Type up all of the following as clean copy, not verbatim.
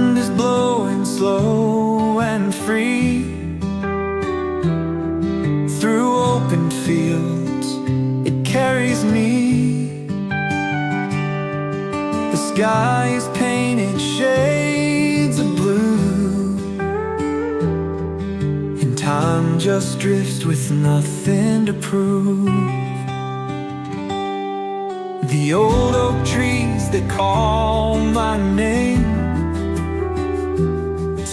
wind is blowing slow and free through open fields, it carries me. The sky is painted shades of blue, and time just drifts with nothing to prove. The old oak trees that call my name,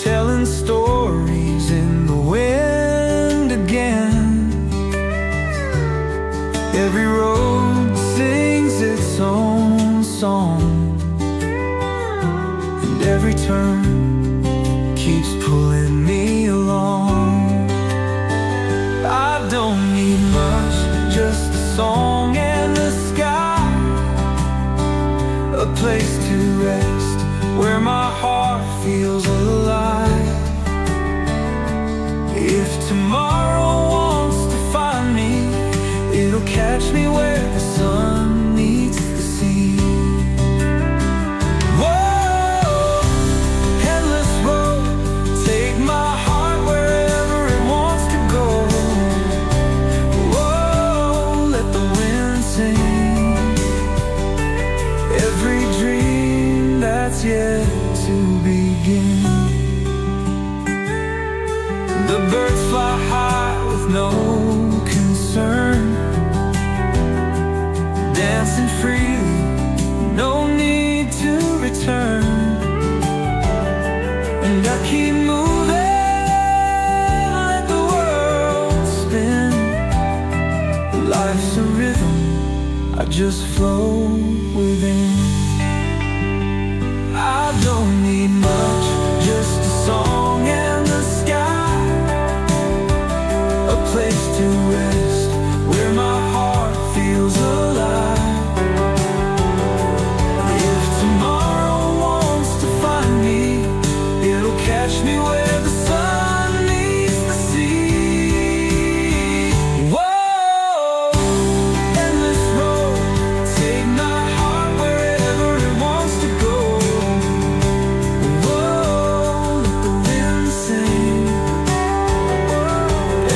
telling stories in the wind again. Every road sings its own song, and every turn keeps pulling me along. I don't need much, just a song and the sky, a place to rest where my heart feels alive. If tomorrow wants to find me, it'll catch me where the sun meets the sea. Whoa, endless road, take my heart wherever it wants to go. Whoa, let the wind sing every dream that's yet to begin. The birds fly high with no concern, dancing freely, no need to return. And I keep moving, let the world spin. Life's a rhythm, I just flow within. I don't need much, just a song and the sky, a place to rest where my heart feels alive. If tomorrow wants to find me, it'll catch me where the sun meets the sea. Whoa, endless road, take my heart wherever it wants to go. Whoa, let the wind sing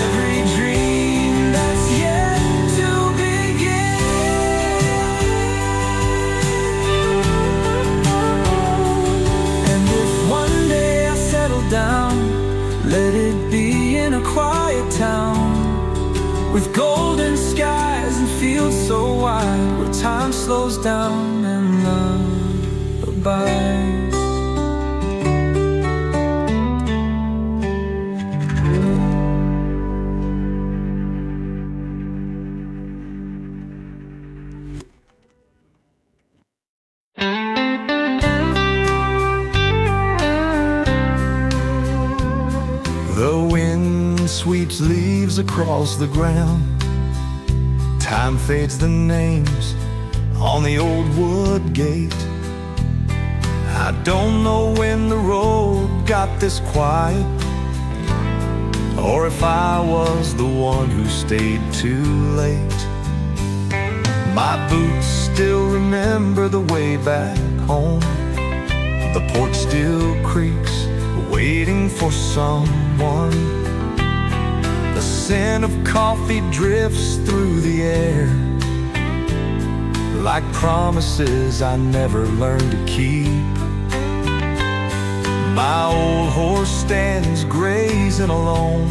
every dream that's yet to begin. And if one day I settle down, let it be in a quiet town with golden skies and fields so wide, where time slows down and love abides. The wind sweeps leaves across the ground. Time fades the names on the old wood gate. I don't know when the road got this quiet, or if I was the one who stayed too late. My boots still remember the way back home. The porch still creaks, waiting for someone. The scent of coffee drifts through the air, like promises I never learned to keep. My old horse stands grazing alone,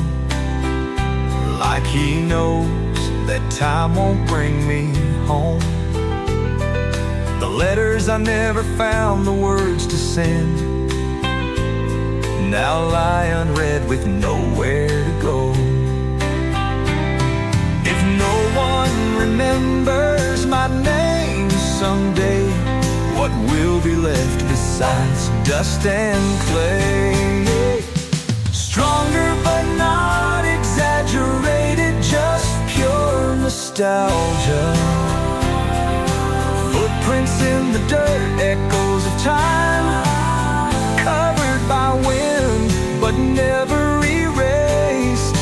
like he knows that time won't bring me home. The letters I never found the words to send now lie unread with nowhere to go. If no one remembers my name someday, what will be left besides dust and clay? Stronger but not exaggerated, just pure nostalgia. Footprints in the dirt, echoes of time, covered by wind but never erased.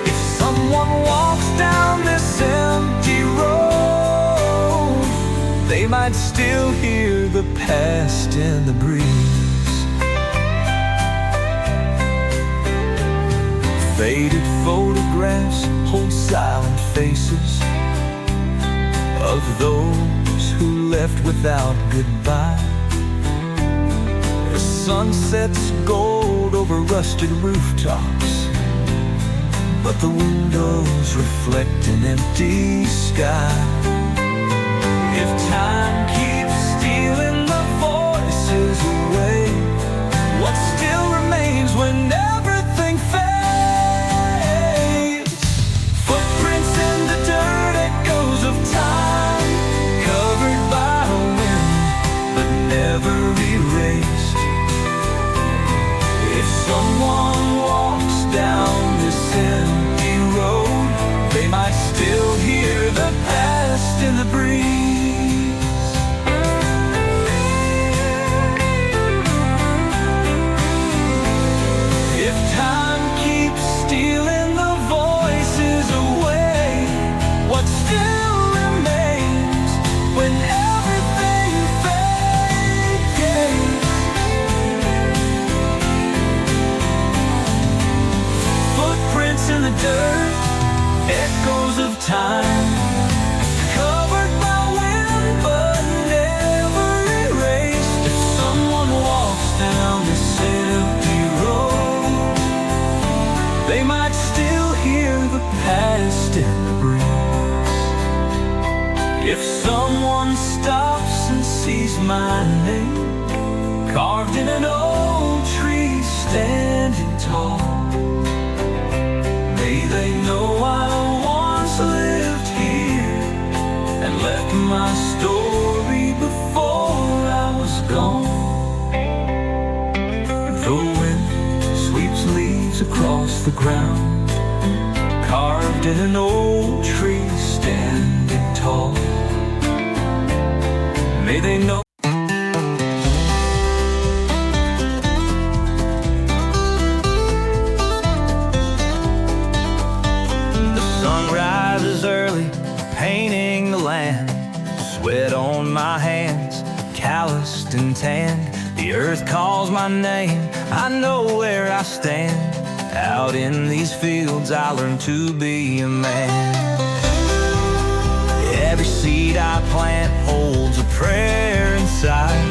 If someone walks down this empty road, they might still hear the past in the breeze. Faded photographs hold silent faces of those who left without goodbye. The sun sets gold over rusted rooftops, but the windows reflect an empty sky. If time keeps stealing the voices away, what still remains when everything fades? Footprints in the dirt, echoes of time, covered by a wind but never erased. If someone walks down this empty road, they might still hear the past in the breeze. If time keeps stealing the voices away, what still remains when everything fades? Footprints in the dirt, echoes of time, covered by wind but never erased. If someone walks down this empty road, they might still hear the past in the breeze. If someone stops and sees my name carved in an old tree standing tall, may they know I once lived here and left my story before I was gone. The wind sweeps leaves across the ground, carved in an old tree standing tall. May they know. Early, painting the land, sweat on my hands, calloused and tanned. The earth calls my name, I know where I stand. Out in these fields I learned to be a man. Every seed I plant holds a prayer inside.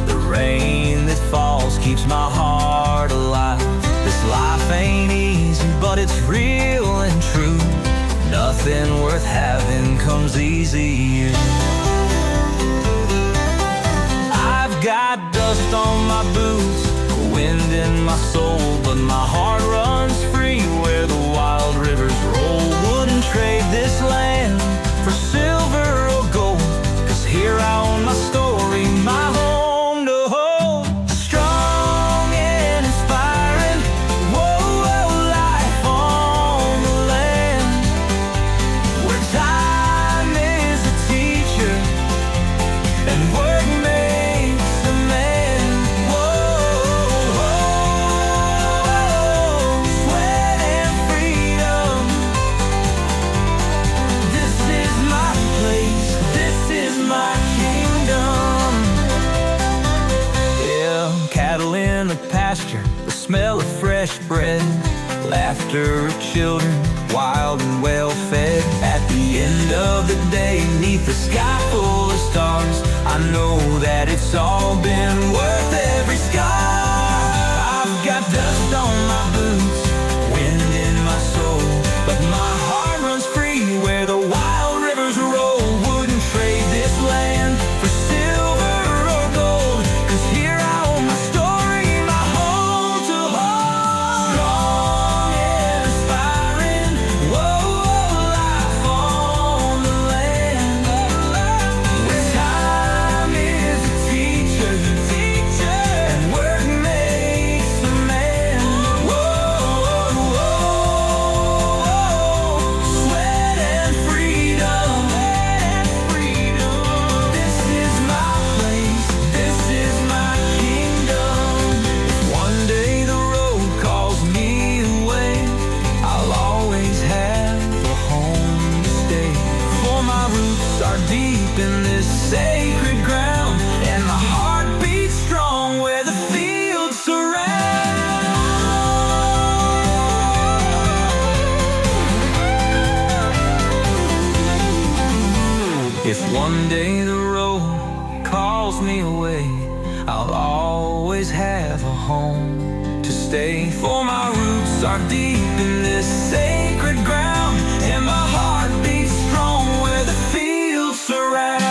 The rain that falls keeps my heart alive. This life ain't easy, but it's real and true. Nothing worth having comes easy. I've got dust on my boots, wind in my soul, but my heart runs free where the wild rivers roll. Wouldn't trade this land for silver or gold, 'cause here I own my story, my home to hold. Strong and inspiring, whoa, whoa, life on the land, where time is a teacher and work makes a man. Whoa, whoa, sweat and freedom. This is my place, this is my kingdom. Yeah, cattle in the pasture, the smell of fresh bread, laughter of children, wild and well fed. At the end of the day, neath the sky full of stars, I know that it's all been worth every scar. I've got dust on my boots, wind in my soul, but my heart runs free where the wild rivers roll. Wouldn't trade this land for silver or gold, 'cause here I own my story, my home to hold. Strong and inspiring, whoa, life on the land, where time is a teacher I'll always have a home to stay. For my roots are deep in this sacred ground, and my heart beats strong where the fields surround.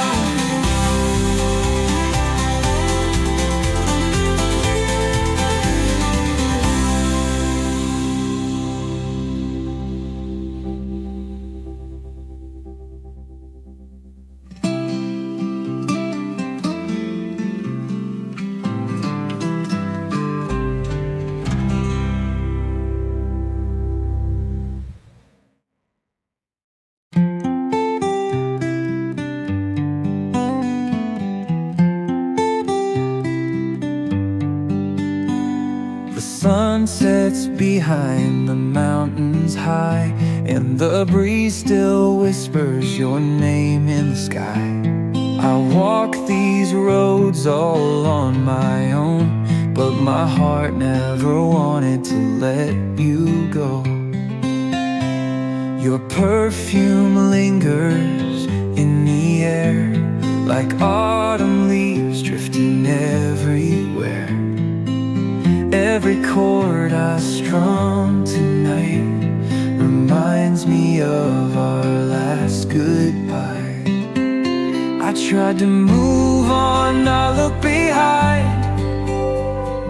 The sun sets behind the mountains high, and the breeze still whispers your name in the sky. I walk these roads all on my own, but my heart never wanted to let you go. Your perfume lingers in the air, like autumn leaves drifting everywhere. Every chord I strum tonight reminds me of our last goodbye. I tried to move on, not look behind,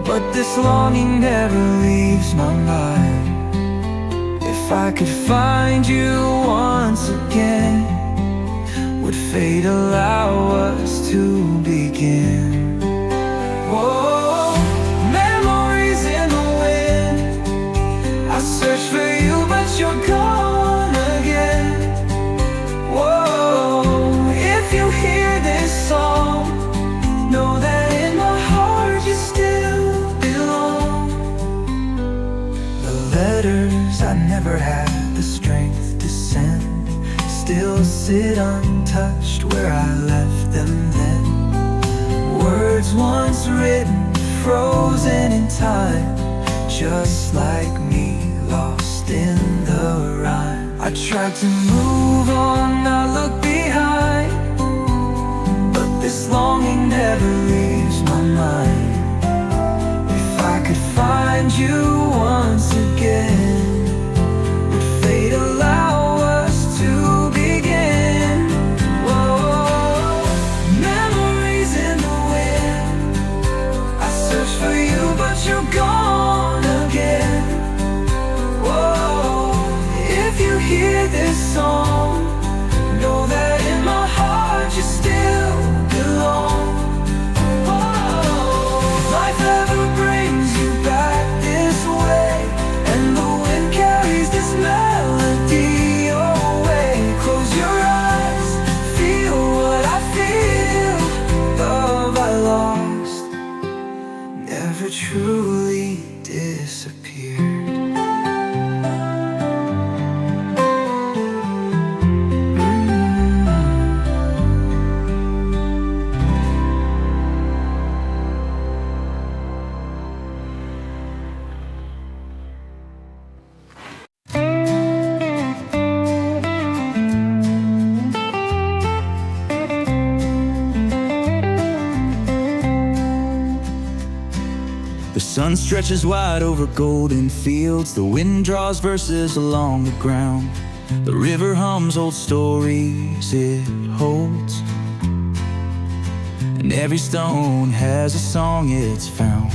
but this longing never leaves my mind. If I could find you once again, would fate allow us to begin? Whoa, memories in the wind. I search for you, but you're gone again. Whoa, if you hear this song, know that in my heart you still belong. The letters I never had the strength to send still sit untouched where I left them then. Words once written, frozen in time, just like me, lost in the rhyme. I tried to move on, not look behind, but this longing never leaves my mind. If I could find you once again, would fate allow us to begin? Whoa, memories in the wind. I search for you, but you're gone again. Whoa, if you hear this song, know that in my heart you still belong. Whoa, if life ever brings you back this way, and the wind carries this melody away, close your eyes, feel what I feel. Love I lost never truly disappeared. The sun stretches wide over golden fields. The wind draws verses along the ground. The river hums old stories it holds, and every stone has a song it's found.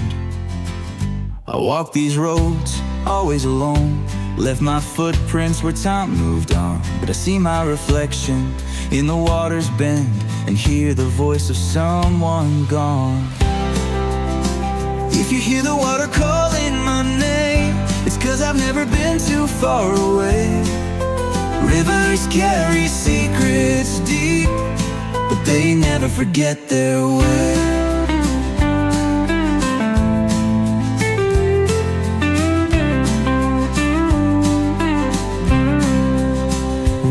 I walk these roads always alone, left my footprints where time moved on. But I see my reflection in the water's bend, and hear the voice of someone gone. If you hear the water calling my name, it's 'cause I've never been too far away. Rivers carry secrets deep, but they never forget their way.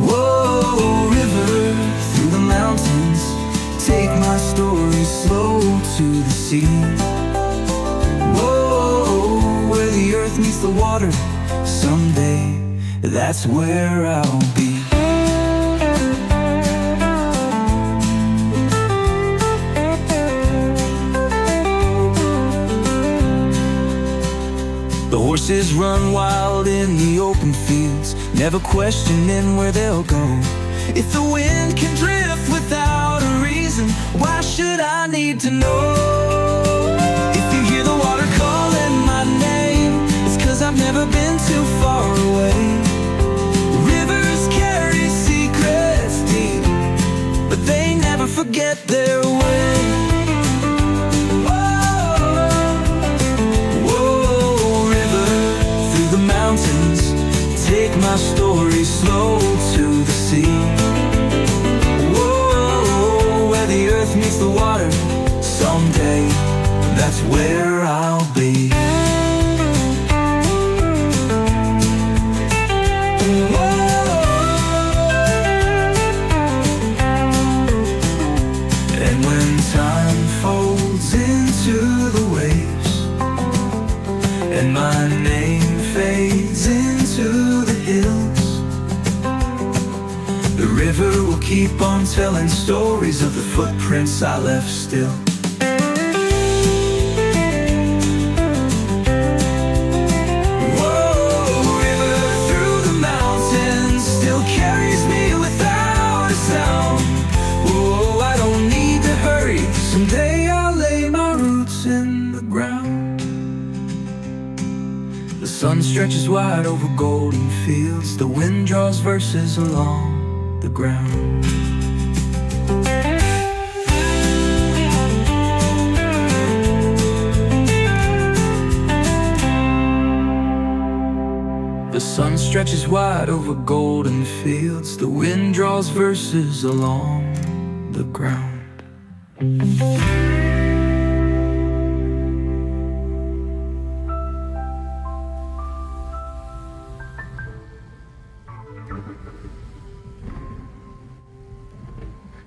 Whoa, river through the mountains, take my story slow to the sea. Meets the water, someday that's where I'll be. Horses run wild in the open fields, never questioning where they'll go. If the wind can drift without a reason, why should I need to know? If you hear the water calling my name, it's 'cause I've never been too far away. Rivers carry secrets deep, but they never forget their way. Take my story slow to the sea. Whoa, where the earth meets the water, someday that's where I'll be. Whoa. And when time folds into the waves, and my name fades into the hills, the river will keep on telling stories of the footprints I left still. Whoa, river through the mountains still carries me without a sound. Whoa, I don't need to hurry, someday I'll lay my roots in the ground. The sun stretches wide over golden fields, the wind draws verses along the ground. The sun stretches wide over golden fields, the wind draws verses along the ground.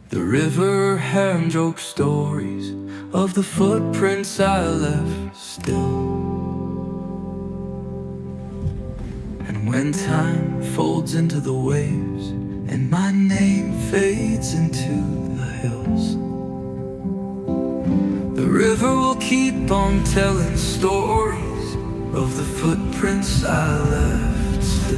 The river hand-wrote stories of the footprints I left still. And when time folds into the waves, and my name fades into the hills, the river will keep on telling stories of the footprints I left still.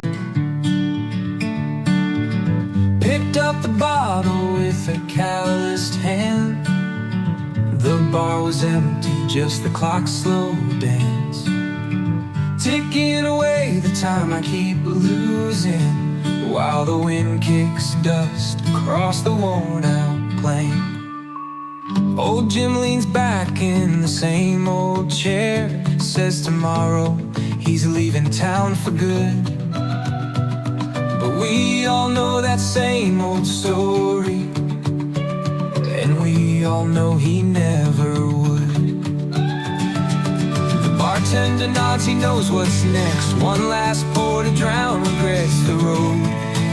Picked up the bottle with a calloused hand. The bar was empty, just the clock's slow dance, ticking away the time I keep losing, while the wind kicks dust across the worn-out plain. Old Jim leans back in the same old chair, says tomorrow he's leaving town for good. But we all know that same old story, and we all know he never would. The bartender nods, he knows what's next. One last pour to drown regrets. The road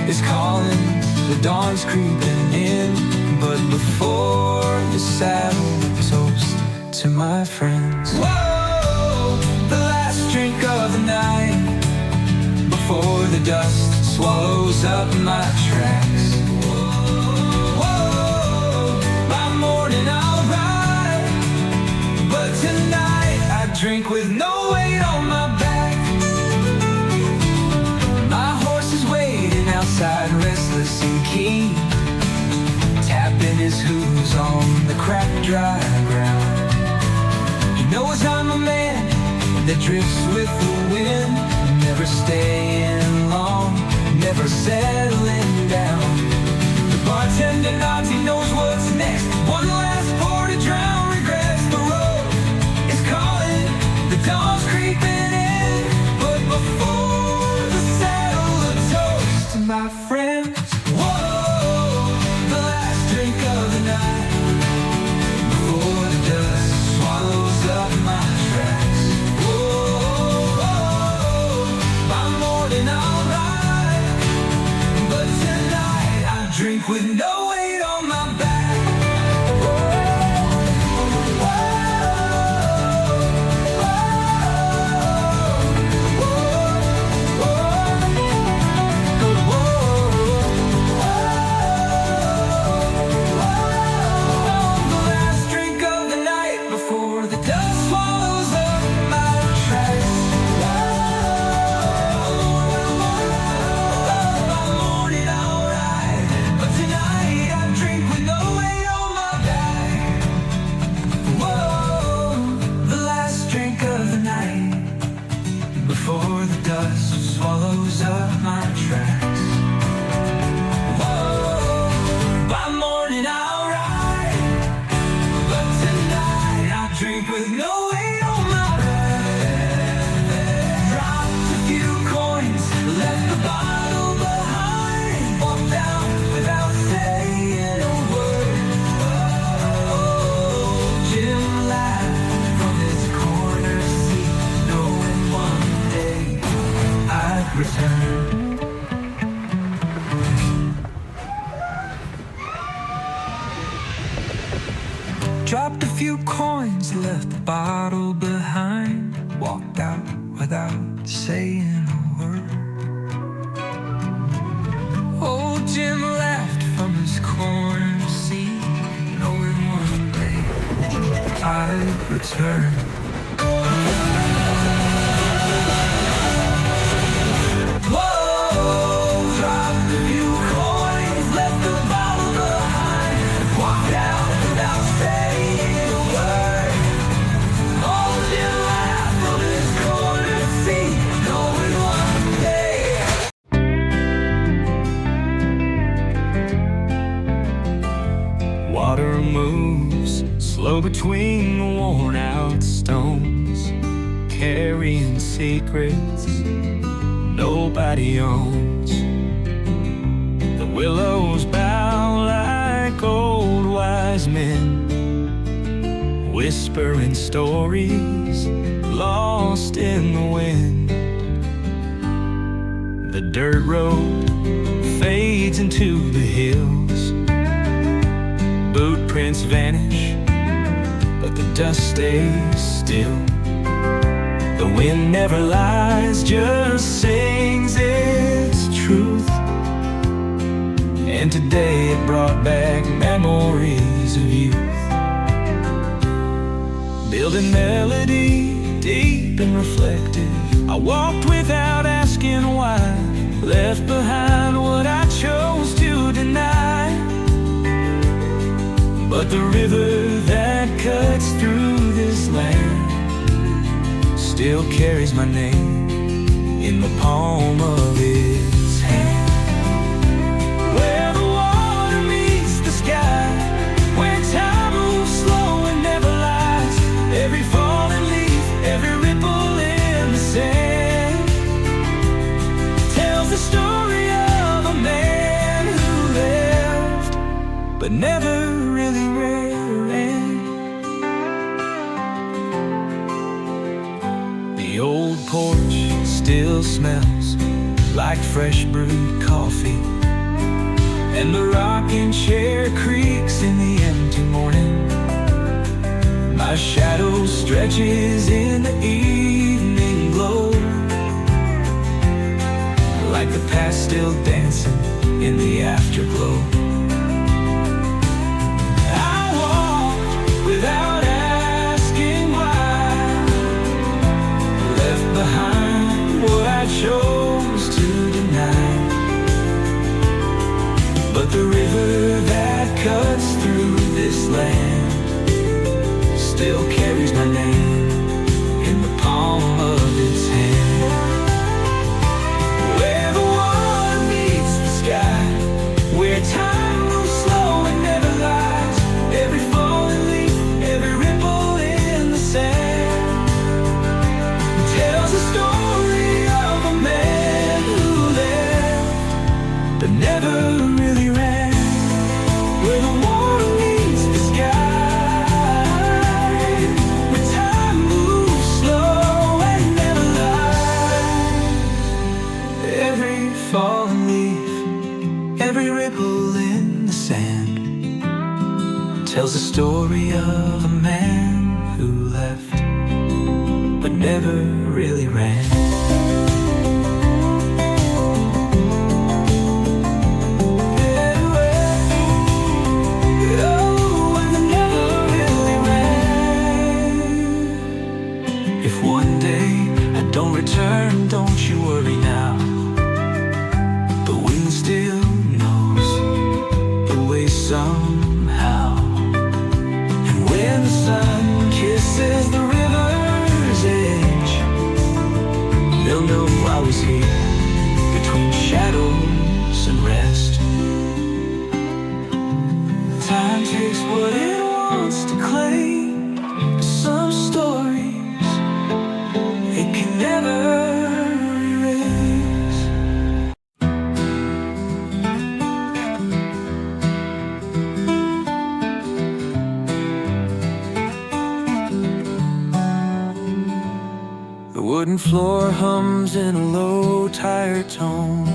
is calling, the dawn's creeping in, but before the saddle, toast to my friends. Whoa, the last drink of the night, before the dust swallows up my tracks. Whoa, by morning I'll ride, but tonight I drink with no weight on my back. My horse is waiting outside, restless and keen, tapping his hooves on the cracked dry ground. He knows I'm a man that drifts with the wind, never staying long, never settling down. The bartender nods, he knows what's next. One last pour to drown regrets. The road is calling, the dawn's creeping in, but before the saddle, a toast to my friends. Whoa, the last drink of the night, before the dust swallows up my tracks. Whoa, by morning I'll ride, but tonight I drink with no weight on my back. few coins, left the bottle behind, walked out without saying a word. Old Jim laughed from his corner seat, knowing one day I'd return. Water moves slow between the worn-out stones, carrying secrets nobody owns. The willows bow like old wise men, whispering stories lost in the wind. The dirt road fades into the hills, boot prints vanish, but the dust stays still. The wind never lies, just sings its truth. And today it brought back memories of youth, building melody deep and reflective. I walked without asking why, left behind what I chose to deny. But the river that cuts through this land still carries my name in the palm of its hand. Where the water meets the sky, where time moves slow and never lies, every fallen leaf, every ripple in the sand tells the story of a man who left but never really ran. The old porch still smells like fresh brewed coffee, and the rocking chair creaks in the empty morning. My shadow stretches in the evening glow, like the past still dancing in the afterglow. Without asking why, left behind what I chose to deny. But the river that cuts through this land still carries my name in the palm of its hand. Where the water meets the sky, where time moves slow and never lies, every fallen leaf, every ripple in the sand tells the story of a man who left but never really ran. Where the water meets the sky, where time moves slow and never lies, every fallen leaf, every ripple in the sand tells the story of a man who left but never really ran. Oh, and never really ran. If one day I don't return, don't you worry now. The wind still knows the way somehow. When the sun kisses the river's edge, they'll know I was here between shadows and rest. Time takes what it wants to claim. Some stories it can never erase. The wooden floor hums in a low, tired tone.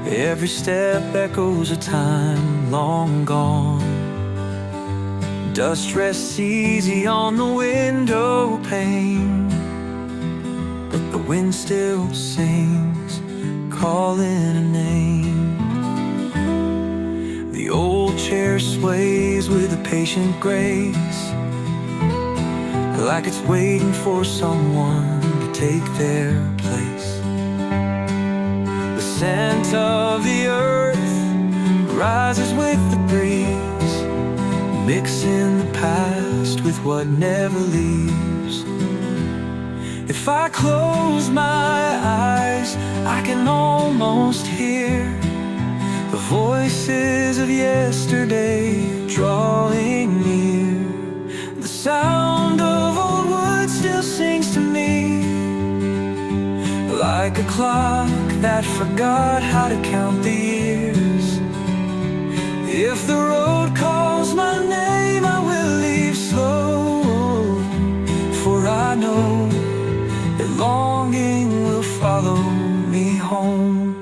Every step echoes a time long gone. Dust rests easy on the window pane, but the wind still sings, calling a name. The old chair sways with a patient grace, like it's waiting for someone to take their place. The scent of the earth rises with the breeze, mixing the past with what never leaves. If I close my eyes, I can almost hear the voices of yesterday drawing near. The sound of old wood still sings to me, like a clock that forgot how to count the years. If the road calls my name, I will leave slow, for I know that longing will follow me home.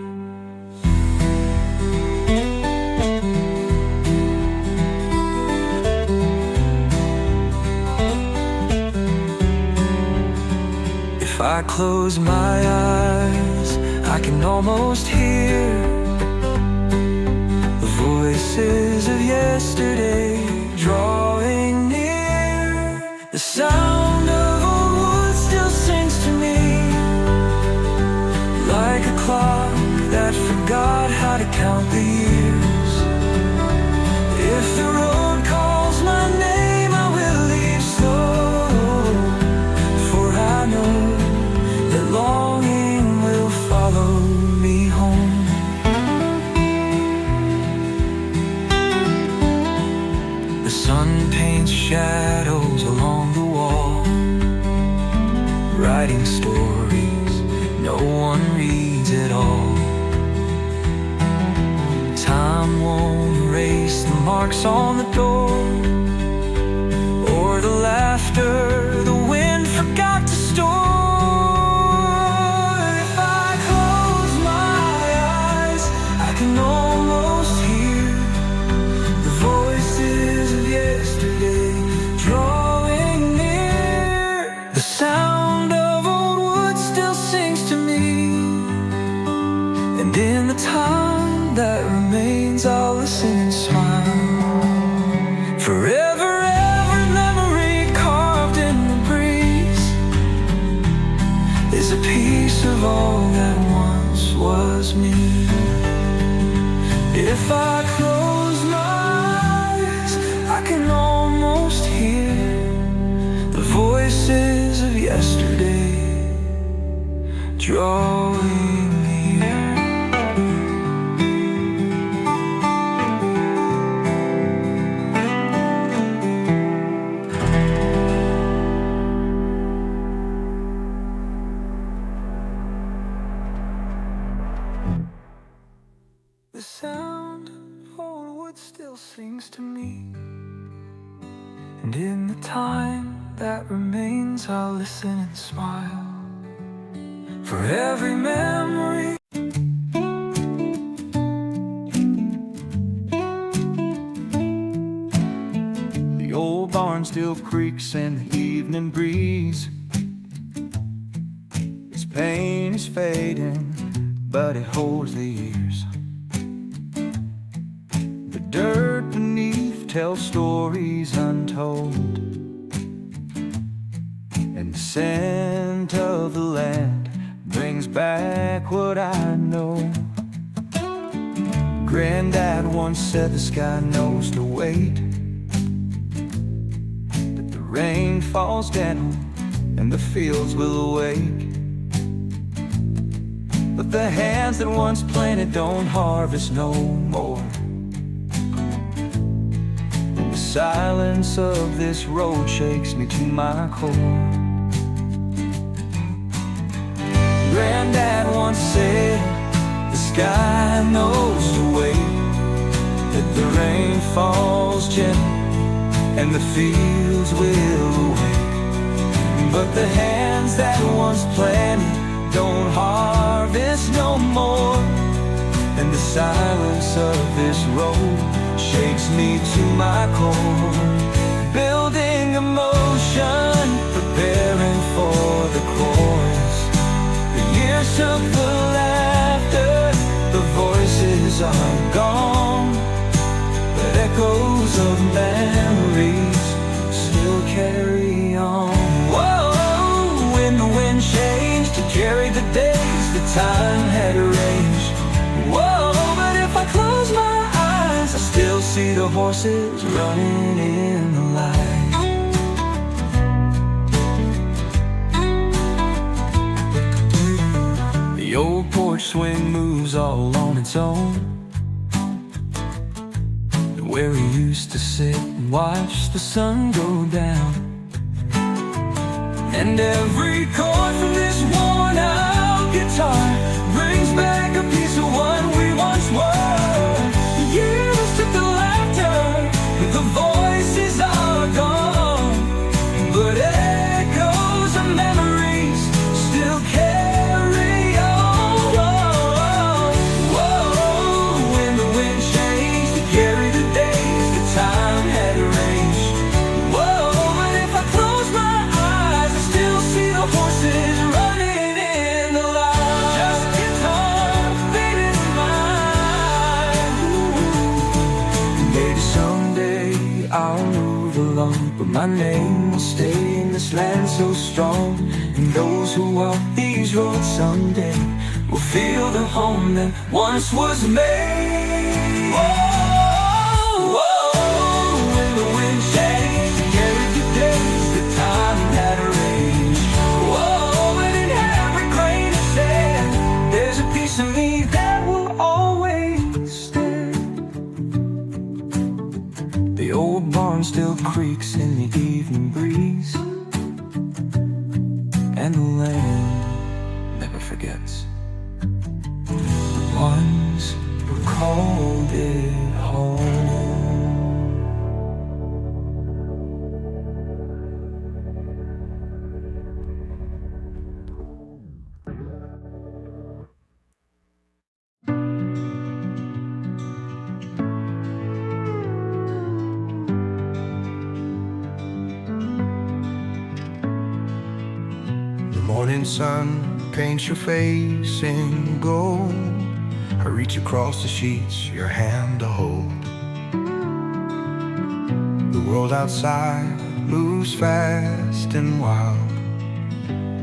If I close my eyes, I can almost hear the voices of yesterday drawing near. The sound of old wood still sings to me, like a clock that forgot how to count the years. If the road calls my name, I will leave slow, for I know that longing will follow me home. The sun paints shadows along the wall, writing stories no one reads at all. Time won't erase the marks on the door, or the laughter the wind forgot to store. If I close my eyes, I can almost hear the voices of yesterday drawing near. The sound of old wood still sings to me, and in the time that remains, I'll listen and smile. Forever, every memory carved in the breeze is a piece of all that once was me. If I close my eyes, I can almost hear the voices of yesterday drawing near. The sound of old wood still sings to me, and in the time that remains, I'll listen and smile. For every memory the old barn still creaks in the evening breeze. Its pain is fading, but it holds the years. The dirt beneath tells stories untold, and the scent of the land brings back what I know. Granddad once said the sky knows to wait, that the rain falls down and the fields will awake. But the hands that once planted don't harvest no more. And the silence of this road shakes me to my core. Granddad once said the sky knows to wait, that the rain falls gentle and the fields will awake. But the hands that once planted don't harvest no more. And the silence of this road shakes me to my core. emotion, preparing for the chorus. The years took the laughter, the voices are gone, but echoes of memories still carry on. Whoa, when the wind changed to carry the days that time had arranged. Whoa, but if I close my eyes, I still see the horses running in the light. The old porch swing moves all on its own, where we used to sit and watch the sun go down. And every chord from this worn out guitar brings back a piece of what we once were. The years took the laughter, the voices are gone, but echoes of memories still carry on. Whoa, when the wind changed to carry the days that time had arranged. Whoa, but if I close my eyes, I still see the horses running in the light. Just guitar faded mine. Maybe someday I'll move along, but my name will stay in this land so strong. And those who walk these roads someday will feel the home that once was made. Whoa, whoa, when the wind changed and carried the days that time had arranged. Whoa, but in every grain of sand, there's a piece of me that will always stay. The old barn still creaks in the evening breeze, and the land never forgets the ones who called it home. The morning sun paints your face in gold. I reach across the sheets, your hand to hold. The world outside moves fast and wild,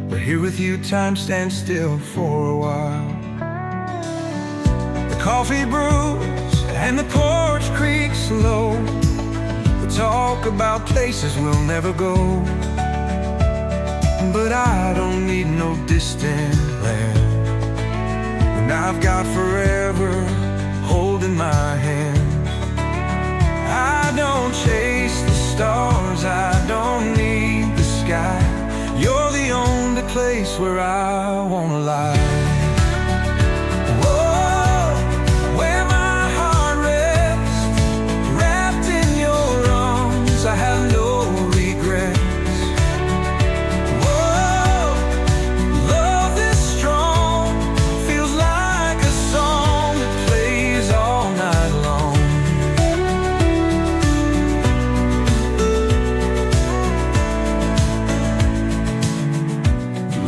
but here with you time stands still for a while. The coffee brews and the porch creaks low. We talk about places we'll never go, but I don't need no distant land when I've got forever holding my hand. I don't chase the stars, I don't need the sky. You're the only place where I wanna lie. Whoa, where my heart rests, wrapped in your arms, I have no regrets.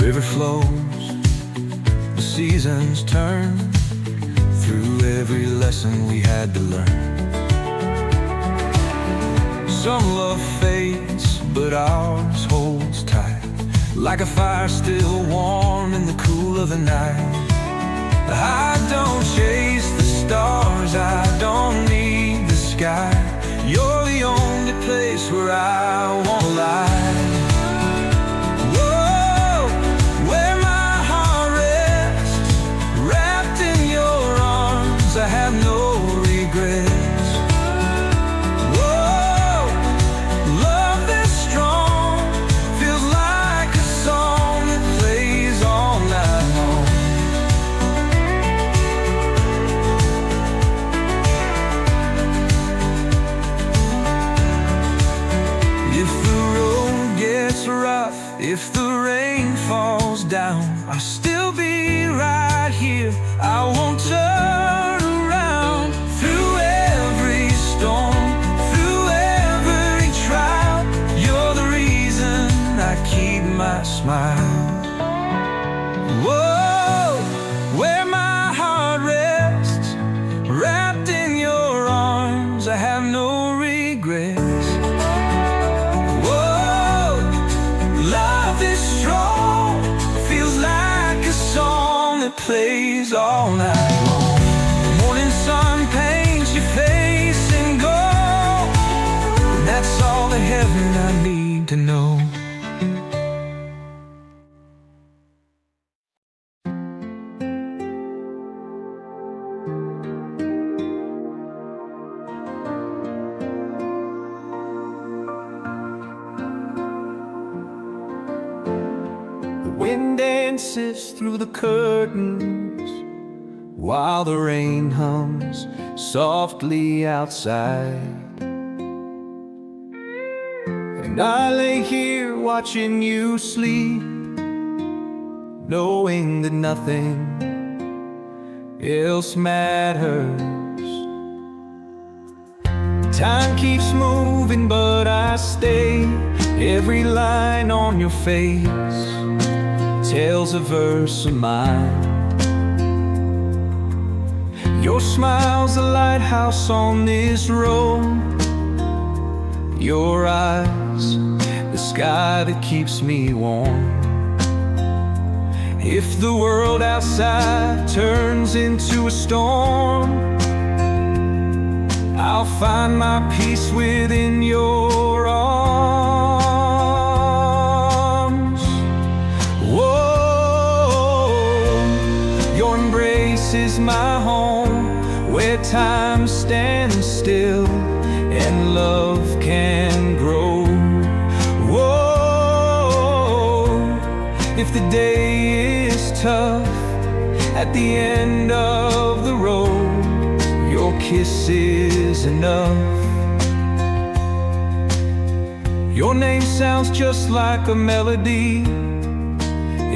River flows, the seasons turn, through every lesson we had to learn. Some love fades, but ours holds tight, like a fire still warm in the cool of the night. I don't chase the stars, I don't need the sky. You're the only place where I wanna lie. I have no regrets. Whoa, love this strong feels like a song that plays all night long. If the road gets rough, if the rain falls down, I'll still be right here. I won't turn around. Through every storm, through every trial, you're the I smile. Whoa, where my heart rests, wrapped in your arms, I have no regrets. Whoa, love is strong, feels like a song that plays all night long. The morning sun paints your face in gold, and that's all the heaven I need to know. Wind dances through the curtains while the rain hums softly outside. And I lay here watching you sleep, knowing that nothing else matters. Time keeps moving, but I stay. Every line on your face tells a verse of mine. Your smile's a lighthouse on this road. Your eyes, the sky that keeps me warm. If the world outside turns into a storm, I'll find my peace within your arms. Whoa, your embrace is my home, where time stands still and love can grow. Whoa, if the day is tough at the end of the road, your kiss is enough. Your name sounds just like a melody,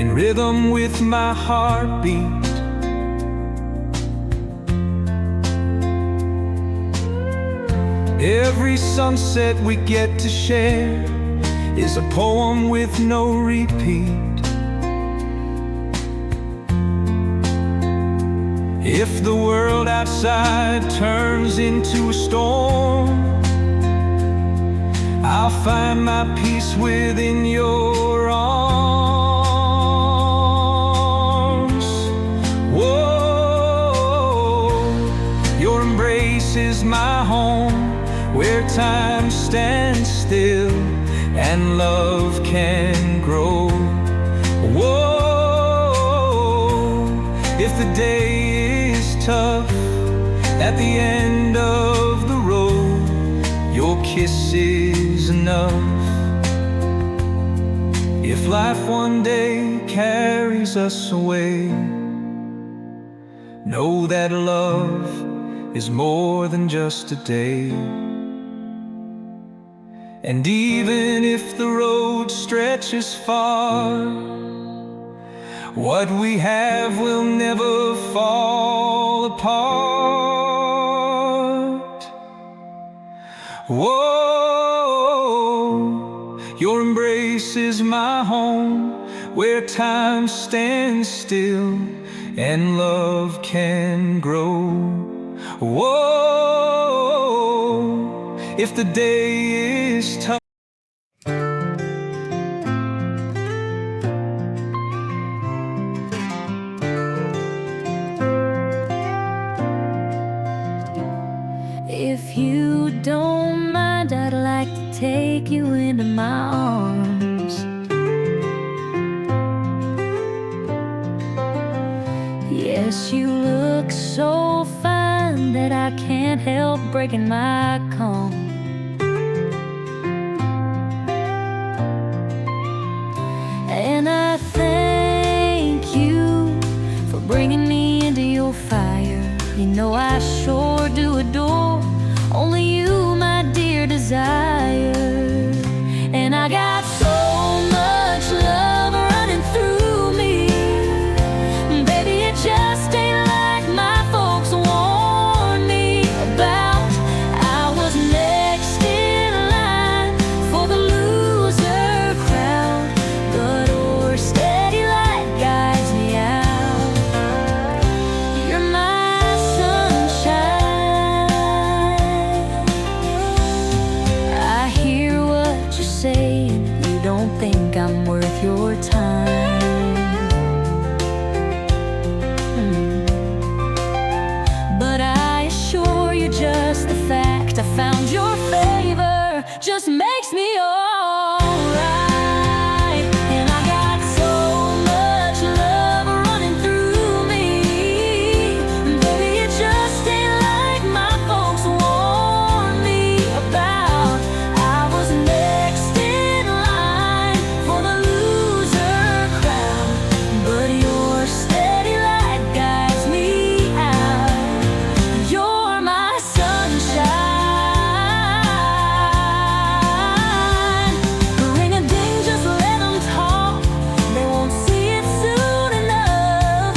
in rhythm with my heartbeat. Every sunset we get to share is a poem with no repeat. If the world outside turns into a storm, I'll find my peace within your arms. Whoa, your embrace is my home, where time stands still and love can grow. Whoa, if the day is tough at the end of the road, your kiss is enough. If life one day carries us away, know that love is more than just a day. And even if the road stretches far, what we have will never fall apart. Whoa, your embrace is my home, where time stands still and love can grow. Whoa, if the day is tough. If you don't mind, I'd like to take you into my arms. Yes, you look so fine that I can't help breaking my calm. And I thank you for bringing me into your fire. You know I sure do adore only you, my dear desire. And I got so much love running through me, baby, it just ain't like my folks warned me about. I was next in line for the loser crowd, but I'm worth your time. But I assure you, just the fact I found your favor just makes me alright. And I got so much love running through me. Baby, it just ain't like my folks warned me about. I was next in line for the loser crown, but your steady light guides me out. You're my sunshine. Ring a ding, just let them talk. They won't see it soon enough.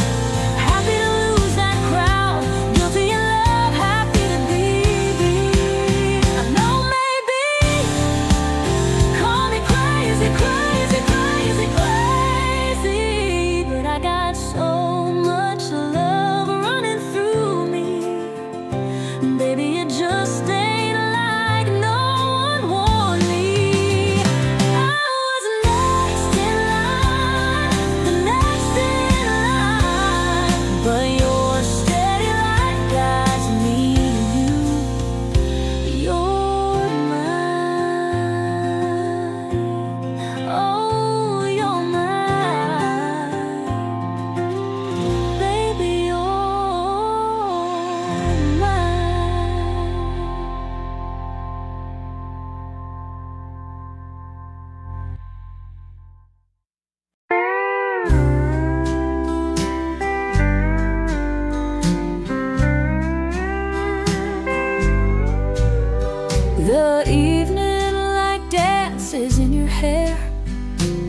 Happy to lose that crowd, guilty in love, happy to be. I know maybe call me crazy, crazy, crazy, crazy, but I got so much love running through me. Baby, it just ain't like no one warned me. I was next in line, the next in line, but your steady light guides me to you. You're mine. Oh, you're mine. Baby, you're mine. The evening light dances in your hair,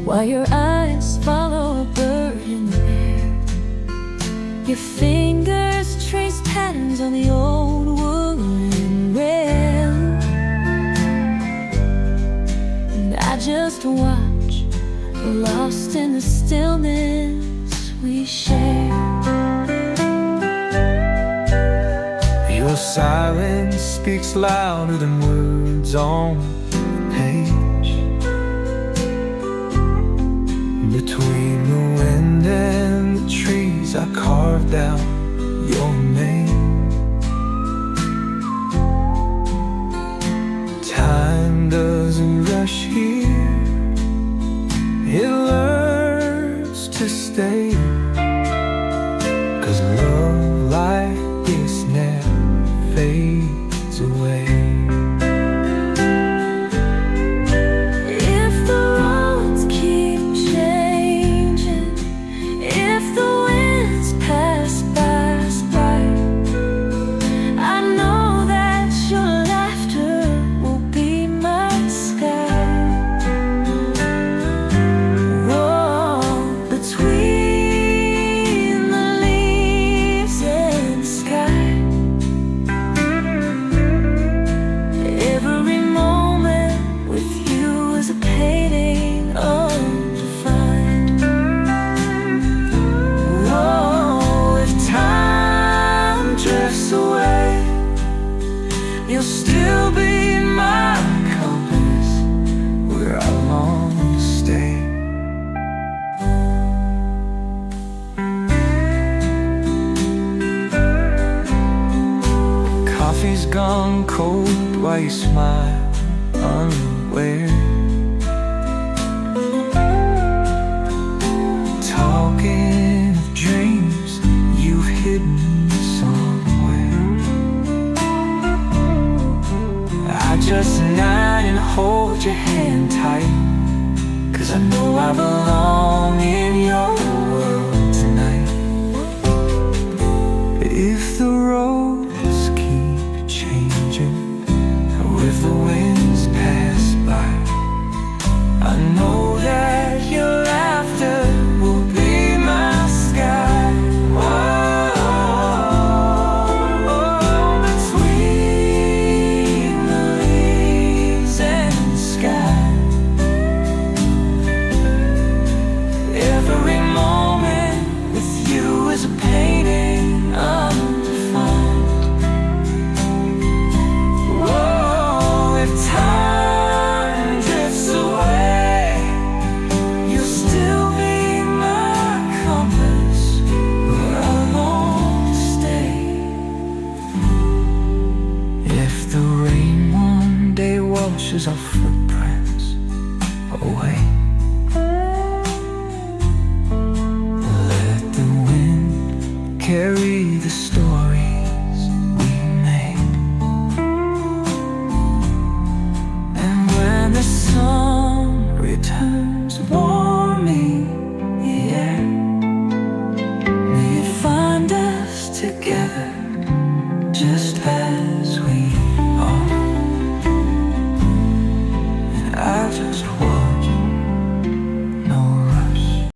while your eyes follow a bird in the air. Your fingers trace patterns on the old wooden rail, and I just watch, lost in the stillness we share. Your silence speaks louder than words on the page. Between the wind and the trees, I carved out your name. Time doesn't rush here, it learns to stay. 'Cause love like this never fades away. If the roads keep changing, if the winds pass us by, I know that your laughter will be my sky. Oh, between the leaves and the sky, every moment with you is a painting undefined. Oh, if time drifts away, you'll still be my compass, where I long to stay. Coffee's gone cold while you smile unaware. Talking of dreams you've hidden somewhere. I just nod and hold your hand tight, 'cause I know I belong in